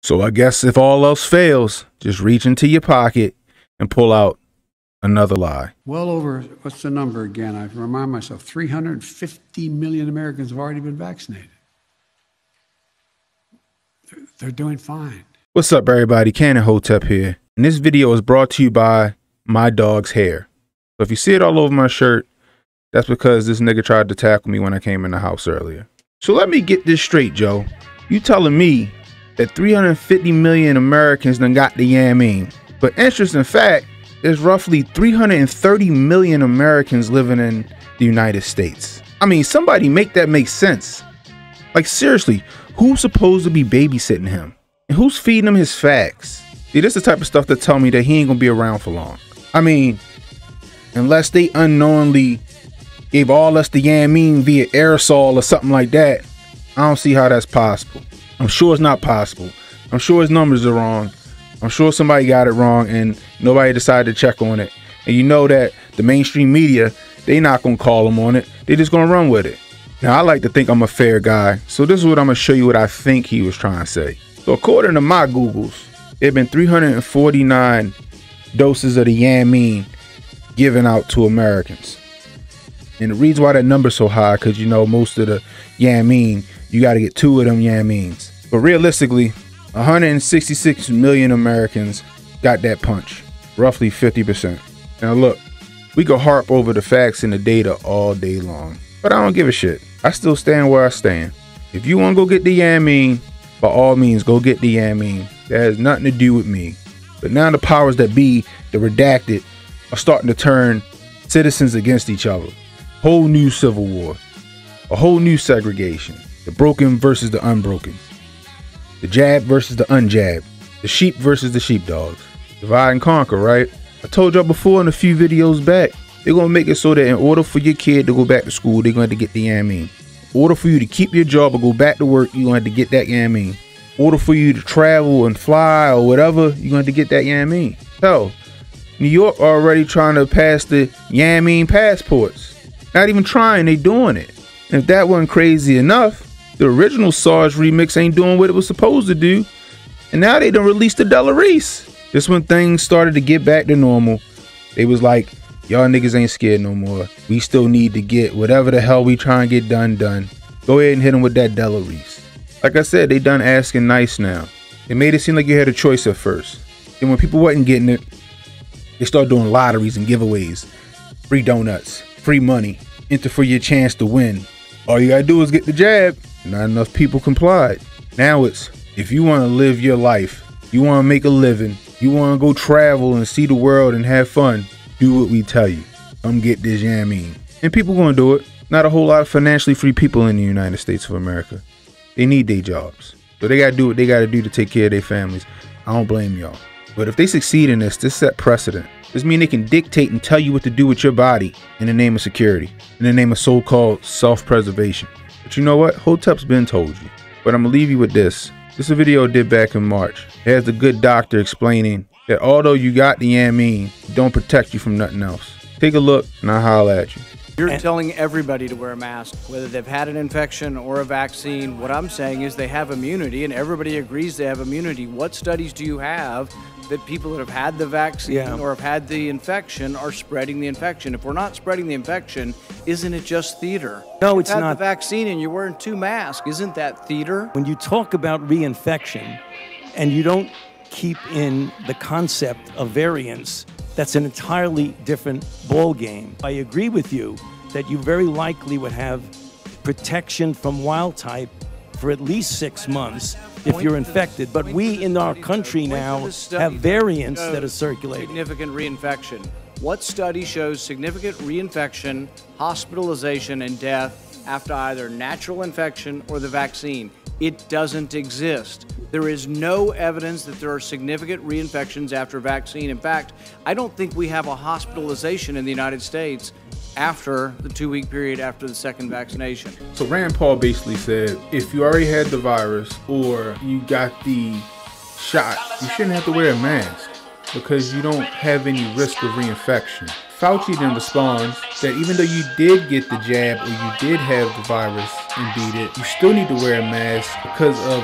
So I guess if all else fails, just reach into your pocket and pull out another lie. Well over, what's the number again? I remind myself, 350 million Americans have already been vaccinated. They're doing fine. What's up, everybody? Cannon Hotep here. And this video is brought to you by my dog's hair. So if you see it all over my shirt, that's because this nigga tried to tackle me when I came in the house earlier. So let me get this straight, Joe. You telling me that 350 million Americans done got the yamming. But interesting fact, there's roughly 330 million Americans living in the United States. I mean, somebody make that make sense. Like, seriously, who's supposed to be babysitting him? And who's feeding him his facts? See, this is the type of stuff that tell me that he ain't gonna be around for long. I mean, unless they unknowingly gave all us the yamming via aerosol or something like that, I don't see how that's possible. I'm sure it's not possible. I'm sure his numbers are wrong. I'm sure somebody got it wrong and nobody decided to check on it. And you know that the mainstream media, they not gonna call him on it. They just gonna run with it. Now, I like to think I'm a fair guy, so this is what I'm gonna show you what I think he was trying to say. So according to my Googles, there have been 349 doses of the yamming given out to Americans. And the reason why that number's so high, because you know most of the yamming, you got to get 2 of them yammings. But realistically, 166 million Americans got that punch, roughly 50%. Now look, we could harp over the facts and the data all day long, but I don't give a shit. I still stand where I stand. If you want to go get the yamming, by all means, go get the yamming. That has nothing to do with me. But now the powers that be, the redacted, are starting to turn citizens against each other. Whole new civil war, a whole new segregation, the broken versus the unbroken, the jab versus the unjabbed, the sheep versus the sheepdogs. Divide and conquer, right? I told y'all before in a few videos back, they're gonna make it so that in order for your kid to go back to school, they're going to get the yamming. In order for you to keep your job or go back to work, you're going to have to get that yamming. In order for you to travel and fly or whatever, you're going to get that yamming. Hell, New York already trying to pass the yamming passports. Not even trying, they doing it. And if that wasn't crazy enough, the original SARS remix ain't doing what it was supposed to do. And now they done released the Della Reese. Just when things started to get back to normal, they was like, y'all niggas ain't scared no more. We still need to get whatever the hell we try and get done. Go ahead and hit them with that Della Reese. Like I said, they done asking nice now. They made it seem like you had a choice at first. And when people wasn't getting it, they started doing lotteries and giveaways. Free donuts, free money, enter for your chance to win. All you gotta do is get the jab. Not enough people complied. Now it's, if you wanna live your life, you wanna make a living, you wanna go travel and see the world and have fun, do what we tell you. Come get this yamming. And people gonna do it. Not a whole lot of financially free people in the United States of America. They need their jobs. So they gotta do what they gotta do to take care of their families. I don't blame y'all. But if they succeed in this set precedent. This means they can dictate and tell you what to do with your body in the name of security, in the name of so-called self-preservation. But you know what? Hotep's been told you. But I'm gonna leave you with this. This is a video I did back in March. It has the good doctor explaining that although you got the yamming, it don't protect you from nothing else. Take a look and I'll holler at you. You're telling everybody to wear a mask, whether they've had an infection or a vaccine. What I'm saying is they have immunity, and everybody agrees they have immunity. What studies do you have that people that have had the vaccine or have had the infection are spreading the infection? If we're not spreading the infection, isn't it just theater? No, it's not. You had the vaccine and you're wearing 2 masks. Isn't that theater? When you talk about reinfection and you don't keep in the concept of variants, that's an entirely different ball game. I agree with you that you very likely would have protection from wild type for at least 6 months if you're infected. But we in our country now have variants that are circulating. Significant reinfection. What study shows significant reinfection, hospitalization, and death after either natural infection or the vaccine? It doesn't exist. There is no evidence that there are significant reinfections after vaccine. In fact, I don't think we have a hospitalization in the United States after the 2-week period after the second vaccination. So Rand Paul basically said, if you already had the virus or you got the shot, you shouldn't have to wear a mask because you don't have any risk of reinfection. Fauci then responds that even though you did get the jab or you did have the virus and beat it, you still need to wear a mask because of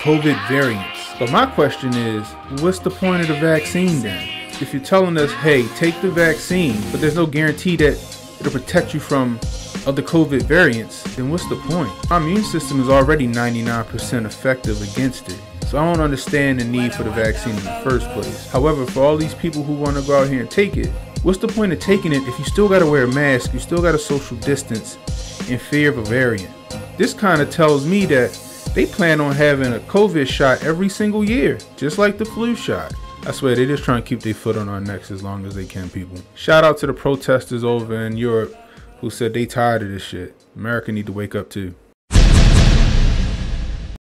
COVID variants. But my question is, what's the point of the vaccine then? If you're telling us, hey, take the vaccine, but there's no guarantee that it'll protect you from other COVID variants, then what's the point? Our immune system is already 99% effective against it. So I don't understand the need for the vaccine in the first place. However, for all these people who want to go out here and take it, what's the point of taking it if you still got to wear a mask, you still got to social distance in fear of a variant? This kind of tells me that they plan on having a COVID shot every single year, just like the flu shot. I swear, they just trying to keep their foot on our necks as long as they can, people. Shout out to the protesters over in Europe who said they tired of this shit. America need to wake up too.